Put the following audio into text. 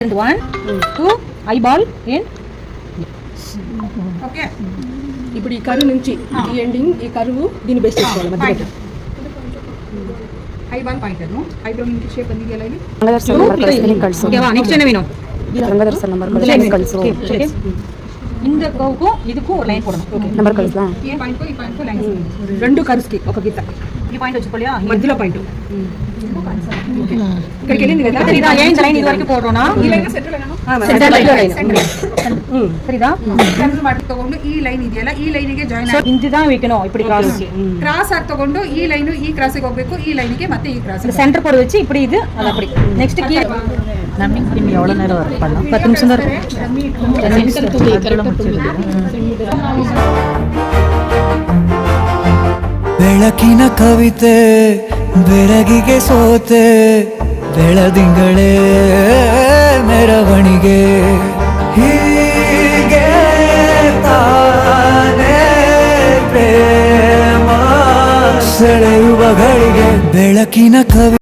1 2 eyeball in okay ఇప్పుడు ఈ కరువు నుంచి ఈ ఎండింగ్ ఈ కరువు దీన్ని బేస్ చేసుకోవాలి మధ్యలో ಐಬಾಲ್ ಪಾಯಿಂಟ್ ಐಬ್ರೋ ನಿಮಗೆ ಶೇಪ್ ಬಂದಿದೆಯಲ್ಲ ಇಲ್ಲಿ ಓಕೆವಾ ನೆಕ್ಸ್ಟ್ என்ன வேணும் ರಂಗದರ್ಶನ ನಂಬರ್ ಕಳಿಸು இந்த கவுக்கும் இதுக்கும் ஒரு லைன் போடணும் ஓகே ನಂಬರ್ ಕಳಿಸலாம் ಈ ಪಾಯಿಂಟ್ ಲೈನ್ రెండు కరువుకి ఒక గీత ఈ పాయింట్ వచ్చుకోలియా మధ్యలో పాయింట్ ఇక్కడికి వెళ్ళింది కదా சரிதா ஏன் இந்த லைன் இது வரைக்கும் போடுறோம்னா ಈ line centre line centre line சரிதா ಸೆಂಟರ್ ಮಾಡಿ ತಗೊಂಡು ಈ ಲೈನ್ ಇದೆಯಲ್ಲ ಈ ಲೈನಿಗೆ ಜಾಯಿನ್ ಆಗಿ இதுதான் வைக்கணும் இப்படி கிராஸ் ಕ್ರಾಸ್ ಆಗಿ ತಗೊಂಡು ಈ ಲೈನ್ ಈ ಕ್ರಾಸಿಗೆ ಹೋಗಬೇಕು ಈ ಲೈನಿಗೆ ಮತ್ತೆ ಈ ಕ್ರಾಸ್ இந்த சென்டர் போட வச்சு இப்படி இது அது அப்படி நெக்ஸ்ட் கீழ ನಮ್ಮಿಂಗ್ ಕ್ರೀಮ್ எவ்வளவு நேரம் வர்க் பண்ணலாம் 10 நிமிஷம் தான் இருக்கும் ಬೆಳಕಿನ ಕವಿತೆ ಬೆಳಗಿಗೆ ಸೋತೆ ಬೆಳದಿಂಗಳೇ ಮೆರವಣಿಗೆ ಹೀಗೆ ತಾನೇ ಪ್ರೇಮ ಸೆಳೆಯುವ ಗಳಿಗೆ ಬೆಳಕಿನ ಕವಿ